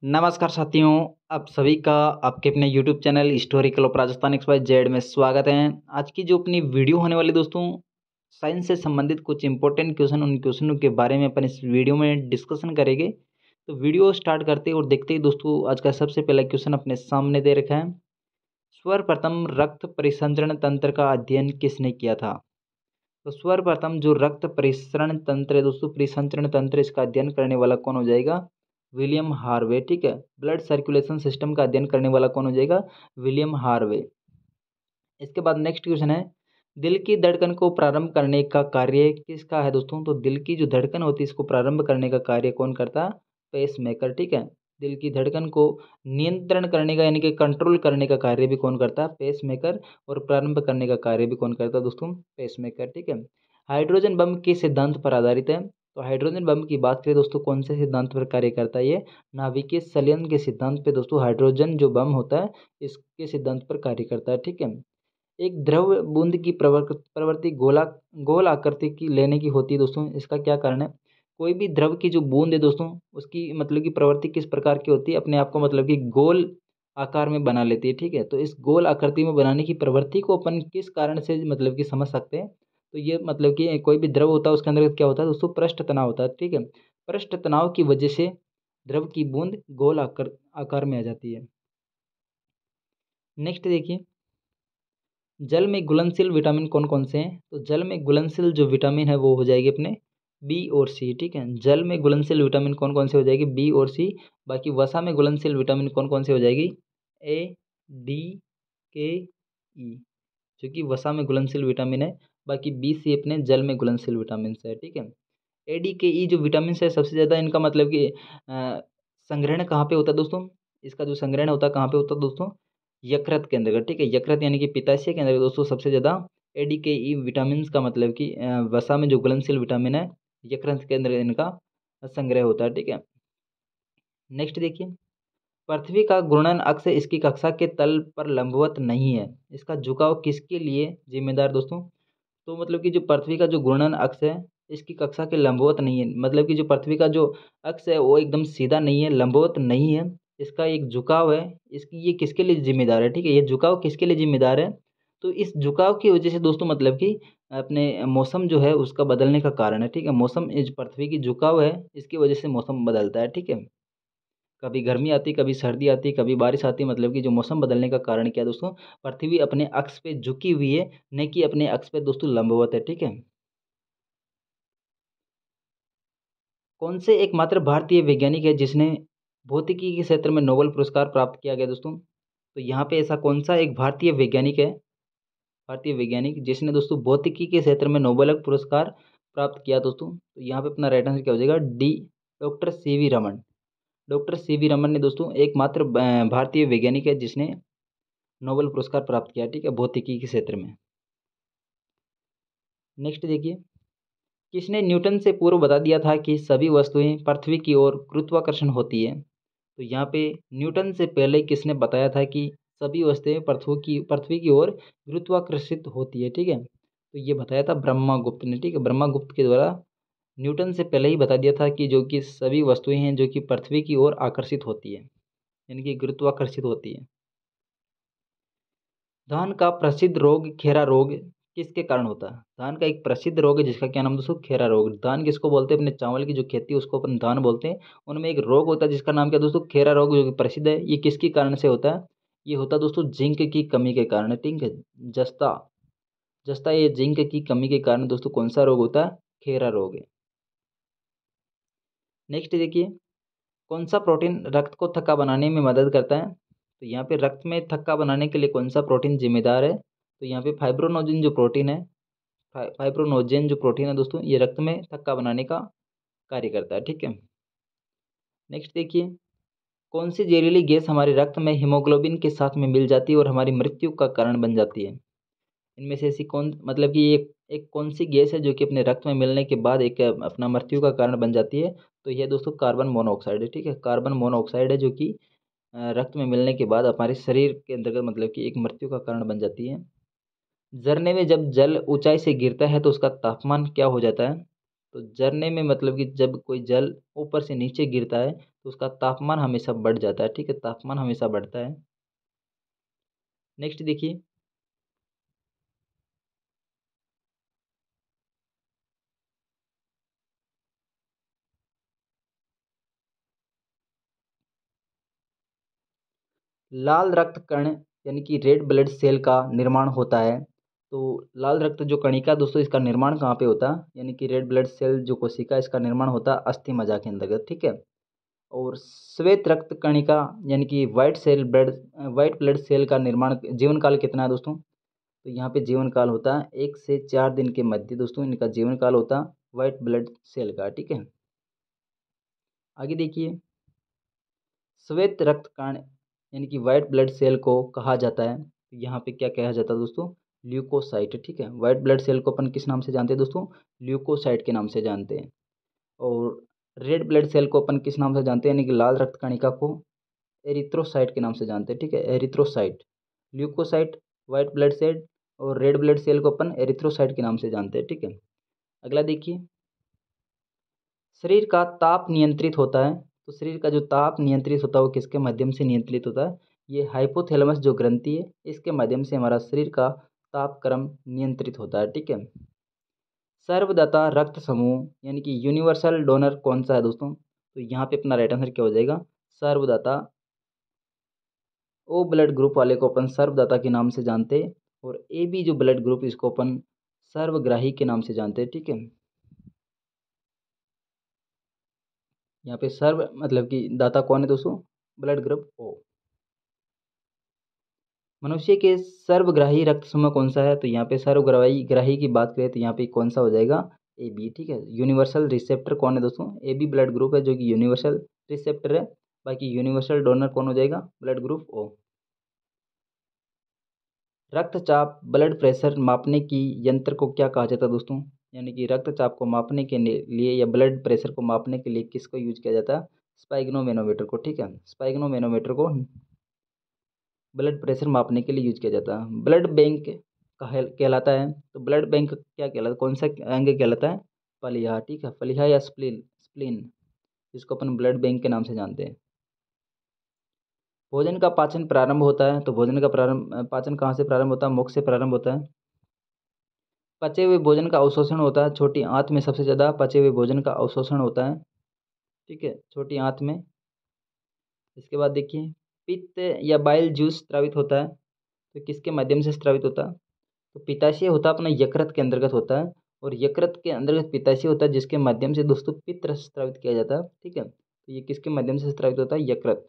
नमस्कार साथियों, आप सभी का आपके अपने YouTube channel historical of Rajasthan XYZ में स्वागत है। आज की जो अपनी वीडियो होने वाली दोस्तों, साइंस से संबंधित कुछ इंपॉर्टेंट क्वेश्चन, उन क्वेश्चनों के बारे में अपन इस वीडियो में डिस्कशन करेंगे। तो वीडियो स्टार्ट करते और देखते ही दोस्तों, आज का सबसे पहला क्वेश्चन अपने सामने दे रखा है। सर्वप्रथम रक्त परिसंचरण तंत्र का अध्ययन किसने किया था? तो सर्वप्रथम जो रक्त परिसरण तंत्र है दोस्तों, परिसंचरण तंत्र, इसका अध्ययन करने वाला कौन हो जाएगा? William Harvey. ठीक है, ब्लड सर्कुलेशन सिस्टम का अध्ययन करने वाला कौन हो जाएगा? William Harvey. इसके बाद नेक्स्ट क्वेश्चन है, दिल की धड़कन को प्रारंभ करने का कार्य किसका है दोस्तों? तो दिल की जो धड़कन होती है, इसको प्रारंभ करने का कार्य कौन करता है? Pacemaker. ठीक है, दिल की धड़कन को नियंत्रण करने का यानी कि कंट्रोल करने का कार्य भी कौन करता है? Pacemaker. और प्रारंभ करने का कार्य भी कौन करता है दोस्तों? Pacemaker. ठीक है, हाइड्रोजन बम किस सिद्धांत पर आधारित है? तो हाइड्रोजन बम की बात करें दोस्तों, कौन से सिद्धांत पर कार्य करता है ये? नाभिकीय संलयन के सिद्धांत पे दोस्तों हाइड्रोजन जो बम होता है, इसके सिद्धांत पर कार्य करता है। ठीक है, एक द्रव बूंद की प्रवृत्ति गोल आकृति की लेने की होती है दोस्तों, इसका क्या कारण है? कोई भी द्रव की जो बूंद है दोस्तों, उसकी मतलब की प्रवृत्ति किस प्रकार की होती है? अपने आप को मतलब कि गोल आकार में बना लेती है। ठीक है, तो इस गोल आकृति में बनाने की प्रवृत्ति को अपन किस कारण से मतलब कि समझ सकते हैं? तो ये मतलब कि कोई भी द्रव होता है, उसके अंदर क्या होता है दोस्तों? पृष्ठ तनाव होता है। ठीक है, पृष्ठ तनाव की वजह से द्रव की बूंद गोल आकार में आ जाती है। नेक्स्ट देखिए, जल में घुलनशील विटामिन कौन कौन से हैं? तो जल में घुलनशील जो विटामिन है वो हो जाएगी अपने बी और सी। ठीक है, जल में घुलनशील विटामिन कौन कौन से हो जाएगी? बी और सी। बाकी वसा में घुलनशील विटामिन कौन कौन से हो जाएगी? ए, डी, के, ई, जो कि वसा में घुलनशील विटामिन है। बाकी बी सी अपने जल में घुलनशील विटामिन है। ठीक है, ए, डी, के, ई जो विटामिन है, सबसे ज़्यादा इनका मतलब कि संग्रहण कहाँ पे होता है दोस्तों? इसका जो संग्रहण होता है कहाँ पे होता है दोस्तों? यकृत के अंतर्गत। ठीक है, यकृत यानी कि पित्ताशय के अंदर दोस्तों सबसे ज़्यादा ADKE विटामिन का मतलब कि वसा में जो घुलनशील विटामिन है, यकृत के अंदर इनका संग्रह होता है। ठीक है, नेक्स्ट देखिए, पृथ्वी का घूर्णन अक्ष इसकी कक्षा के तल पर लंबवत नहीं है, इसका झुकाव किसके लिए जिम्मेदार दोस्तों? तो मतलब कि जो पृथ्वी का जो घूर्णन अक्ष है, इसकी कक्षा के लंबवत नहीं है। मतलब कि जो पृथ्वी का जो अक्ष है वो एकदम सीधा नहीं है, लंबवत नहीं है, इसका एक झुकाव है। इसकी ये किसके लिए जिम्मेदार है? ठीक है, ये झुकाव किसके लिए जिम्मेदार है? तो इस झुकाव की वजह से दोस्तों मतलब कि अपने मौसम जो है उसका बदलने का कारण है। ठीक है, मौसम इस पृथ्वी की झुकाव है, इसकी वजह से मौसम बदलता है। ठीक है, कभी गर्मी आती, कभी सर्दी आती, कभी बारिश आती, मतलब कि जो मौसम बदलने का कारण क्या है दोस्तों? पृथ्वी अपने अक्ष पे झुकी हुई है, न कि अपने अक्ष पे दोस्तों लंबवत है। ठीक है, कौन से एकमात्र भारतीय वैज्ञानिक है जिसने भौतिकी के क्षेत्र में नोबेल पुरस्कार प्राप्त किया गया दोस्तों? तो यहाँ पे ऐसा कौन सा एक भारतीय वैज्ञानिक है, भारतीय वैज्ञानिक जिसने दोस्तों भौतिकी के क्षेत्र में नोबेल पुरस्कार प्राप्त किया दोस्तों? तो यहाँ पे अपना राइट आंसर क्या हो जाएगा? D, doctor CV Raman. Doctor CV Raman ने दोस्तों एकमात्र भारतीय वैज्ञानिक है जिसने नोबेल पुरस्कार प्राप्त किया। ठीक है, भौतिकी के क्षेत्र में। नेक्स्ट देखिए, किसने न्यूटन से पूर्व बता दिया था कि सभी वस्तुएं पृथ्वी की ओर गुरुत्वाकर्षण होती है? तो यहाँ पे न्यूटन से पहले किसने बताया था कि सभी वस्तुएं पृथ्वी की ओर गुरुत्वाकर्षित होती है? ठीक है, तो ये बताया था ब्रह्मगुप्त ने। ठीक है, ब्रह्मगुप्त के द्वारा न्यूटन से पहले ही बता दिया था कि जो कि सभी वस्तुएं हैं जो कि पृथ्वी की ओर आकर्षित होती है, यानी कि गुरुत्वाकर्षित होती है। धान का प्रसिद्ध रोग खेरा रोग किसके कारण होता है? धान का एक प्रसिद्ध रोग है जिसका क्या नाम दोस्तों? खेरा रोग। धान किसको बोलते हैं? अपने चावल की जो खेती है उसको अपन धान बोलते हैं। उनमें एक रोग होता है जिसका नाम क्या दोस्तों? खेरा रोग, जो कि प्रसिद्ध है। ये किसके कारण से होता है? ये होता है दोस्तों जिंक की कमी के कारण। ठीक है, जस्ता जस्ता ये जिंक की कमी के कारण दोस्तों कौन सा रोग होता है? खेरा रोग है। नेक्स्ट देखिए, कौन सा प्रोटीन रक्त को थक्का बनाने में मदद करता है? तो यहाँ पे रक्त में थक्का बनाने के लिए कौन सा प्रोटीन जिम्मेदार है? तो यहाँ पे फाइब्रोनोजिन जो प्रोटीन है, फाइब्रोनोजेन जो प्रोटीन है दोस्तों, ये रक्त में थक्का बनाने का कार्य करता है। ठीक है, नेक्स्ट देखिए, कौन सी जहरीली गैस हमारे रक्त में हीमोग्लोबिन के साथ में मिल जाती है और हमारी मृत्यु का कारण बन जाती है? इनमें से ऐसी कौन मतलब कि एक कौन सी गैस है जो कि अपने रक्त में मिलने के बाद एक अपना मृत्यु का कारण बन जाती है? तो यह दोस्तों कार्बन मोनोऑक्साइड है। ठीक है, कार्बन मोनोऑक्साइड है जो कि रक्त में मिलने के बाद हमारे शरीर के अंतर्गत मतलब कि एक मृत्यु का कारण बन जाती है। झरने में जब जल ऊंचाई से गिरता है तो उसका तापमान क्या हो जाता है? तो झरने में मतलब कि जब कोई जल ऊपर से नीचे गिरता है तो उसका तापमान हमेशा बढ़ जाता है। ठीक है, तापमान हमेशा बढ़ता है। नेक्स्ट देखिए, लाल रक्त कण यानी कि रेड ब्लड सेल का निर्माण होता है। तो लाल रक्त जो कणिका दोस्तों, इसका निर्माण कहाँ पे होता है, यानी कि रेड ब्लड सेल जो कोशिका, इसका निर्माण होता है अस्थि मज्जा के अंतर्गत। ठीक है, और श्वेत रक्त कणिका यानी कि व्हाइट ब्लड सेल का निर्माण जीवन काल कितना है दोस्तों? तो यहाँ पे जीवन काल होता है 1 से 4 दिन के मध्य दोस्तों, इनका जीवन काल होता है व्हाइट ब्लड सेल का। ठीक है, आगे देखिए, श्वेत रक्त कण यानी कि व्हाइट ब्लड सेल को कहा जाता है, तो यहाँ पे क्या कहा जाता है दोस्तों? ल्यूकोसाइट। ठीक है, व्हाइट ब्लड सेल को अपन किस नाम से जानते हैं दोस्तों? ल्यूकोसाइट के नाम से जानते हैं। और रेड ब्लड सेल को अपन किस नाम से जानते हैं, यानी कि लाल रक्त कणिका को एरिथ्रोसाइट के नाम से जानते हैं। ठीक है, erythrocyte, leucocyte white blood cell, और रेड ब्लड सेल को अपन एरिथ्रोसाइट के नाम से जानते हैं। ठीक है, अगला देखिए, शरीर का ताप नियंत्रित होता है। तो शरीर का जो ताप नियंत्रित होता है वो किसके माध्यम से नियंत्रित होता है? ये हाइपोथैलेमस जो ग्रंथि है, इसके माध्यम से हमारा शरीर का तापक्रम नियंत्रित होता है। ठीक है, सर्वदाता रक्त समूह यानी कि यूनिवर्सल डोनर कौन सा है दोस्तों? तो यहाँ पे अपना राइट आंसर क्या हो जाएगा? सर्वदाता। ओ ब्लड ग्रुप वाले को अपन सर्वदाता के नाम से जानते हैं, और ए बी जो ब्लड ग्रुप, इसको अपन सर्वग्राही के नाम से जानते हैं। ठीक है, यहाँ पे सर्व मतलब कि दाता कौन है दोस्तों? Blood group O. मनुष्य के सर्वग्राही रक्त समूह कौन सा है? तो यहाँ पे सर्वग्राही ग्राही की बात करें तो यहाँ पे कौन सा हो जाएगा? A B. ठीक है, यूनिवर्सल रिसेप्टर कौन है दोस्तों? ए बी ब्लड ग्रुप है जो कि यूनिवर्सल रिसेप्टर है। बाकी यूनिवर्सल डोनर कौन हो जाएगा? Blood group O. रक्तचाप ब्लड प्रेशर मापने की यंत्र को क्या कहा जाता है दोस्तों? यानी कि रक्तचाप को मापने के लिए या ब्लड प्रेशर को मापने के लिए किसको यूज किया जाता है? स्पाइगनोमेनोमीटर को। ठीक है, स्पाइगनोमेनोमीटर को ब्लड प्रेशर मापने के लिए यूज किया जाता है। ब्लड बैंक कहलाता है। तो ब्लड बैंक क्या कहलाता है, कौन सा अंग कहलाता है? पलिहा। ठीक है, पलिहा या स्प्लीन, स्प्लीन, जिसको अपन ब्लड बैंक के नाम से जानते हैं। भोजन का पाचन प्रारंभ होता है। तो भोजन का पाचन कहाँ से प्रारंभ होता है? मुख से प्रारंभ होता है। पचे हुए भोजन का अवशोषण होता है छोटी आंत में, सबसे ज़्यादा पचे हुए भोजन का अवशोषण होता है। ठीक है, छोटी आंत में। इसके बाद देखिए, पित्त या बाइल जूस स्रावित होता है, तो किसके माध्यम से स्रावित होता है? तो पित्ताशय होता है अपना यकृत के अंतर्गत होता है, और यकृत के अंतर्गत पित्ताशय होता है जिसके माध्यम से दोस्तों पित्त रस स्रावित किया जाता है। ठीक है, तो ये किसके माध्यम से स्रावित होता है? यकृत।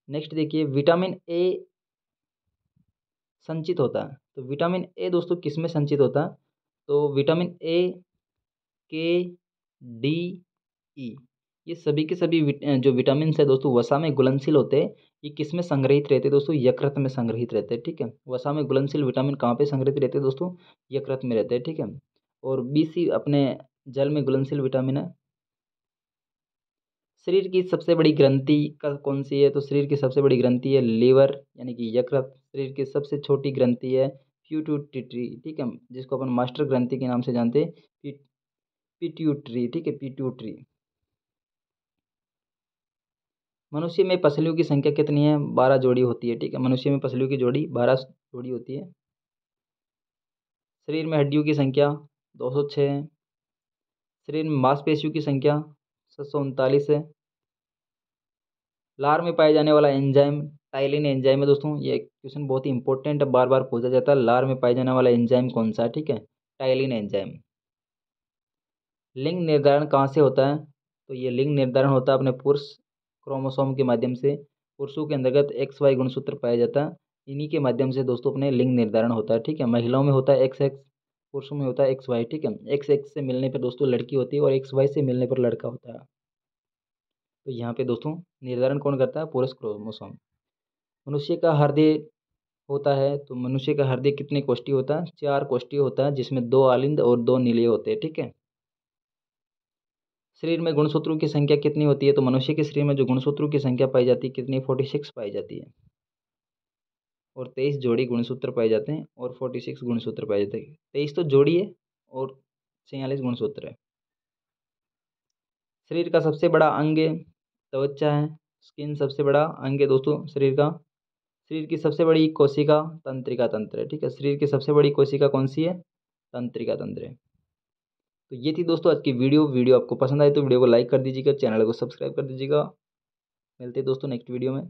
नेक्स्ट देखिए, विटामिन ए संचित होता है। तो विटामिन ए दोस्तों किस में संचित होता है? तो विटामिन ए, के, डी, ई, ये सभी के सभी जो विटामिन है दोस्तों वसा में घुलनशील होते हैं। ये किस में संग्रहित रहते हैं दोस्तों? यकृत में संग्रहित रहते हैं। ठीक है, वसा में घुलनशील विटामिन कहाँ पे संग्रहित रहते हैं दोस्तों? यकृत में रहते हैं। ठीक है, और बी सी अपने जल में घुलनशील विटामिन है। शरीर की सबसे बड़ी ग्रंथि का कौन सी है? तो शरीर की सबसे बड़ी ग्रंथि है लीवर यानी कि यकृत। शरीर की सबसे छोटी ग्रंथि है प्यूटूटिट्री। ठीक है, जिसको अपन मास्टर ग्रंथि के नाम से जानते हैं, पिट्यूटरी। ठीक है, पिट्यूटरी। मनुष्य में पसलियों की संख्या कितनी है? 12 जोड़ी होती है। ठीक है, मनुष्य में पसलियों की जोड़ी 12 जोड़ी होती है। शरीर में हड्डियों की संख्या 206 है। शरीर में मांसपेशियों की संख्या 739 है। लार में पाए जाने वाला एंजाइम टाइलिन एंजाइम है दोस्तों। ये क्वेश्चन बहुत ही इंपॉर्टेंट है, बार बार पूछा जाता है। लार में पाए जाने वाला एंजाइम कौन सा है? ठीक है, टाइलिन एंजाइम। लिंग निर्धारण कहाँ से होता है? तो ये लिंग निर्धारण होता है अपने पुरुष क्रोमोसोम के माध्यम से। पुरुषों के अंतर्गत एक्स वाई गुणसूत्र पाया जाता है, इन्हीं के माध्यम से दोस्तों अपने लिंग निर्धारण होता है। ठीक है, महिलाओं में होता है एक्स एक्स, पुरुषों में होता है एक्स वाई। ठीक है, एक्स एक्स से मिलने पर दोस्तों लड़की होती है, और एक्स वाई से मिलने पर लड़का होता है। तो यहाँ पे दोस्तों निर्धारण कौन करता है? पुरुष क्रोमोसोम। मनुष्य का हृदय होता है। तो मनुष्य का हृदय कितने कोष्ठी होता है? 4 कोष्ठी होता है, जिसमें 2 आलिंद और 2 नीले होते हैं। ठीक है, शरीर में गुणसूत्रों की संख्या कितनी होती है? तो मनुष्य के शरीर में जो गुणसूत्रों की संख्या पाई जाती है कितनी? 46 पाई जाती है, और 23 जोड़ी गुणसूत्र पाए जाते हैं, और 46 गुणसूत्र पाए जाते हैं। 23 तो जोड़ी है, और 46 गुणसूत्र है। शरीर का सबसे बड़ा अंग त्वचा है। स्किन सबसे बड़ा अंग है दोस्तों शरीर का। शरीर की सबसे बड़ी कोशिका तंत्रिका तंत्र है। ठीक है, शरीर की सबसे बड़ी कोशिका कौन सी है? तंत्रिका तंत्र है। तो ये थी दोस्तों आज की वीडियो आपको पसंद आए तो वीडियो को लाइक कर दीजिएगा, चैनल को सब्सक्राइब कर दीजिएगा। मिलते हैं दोस्तों नेक्स्ट वीडियो में।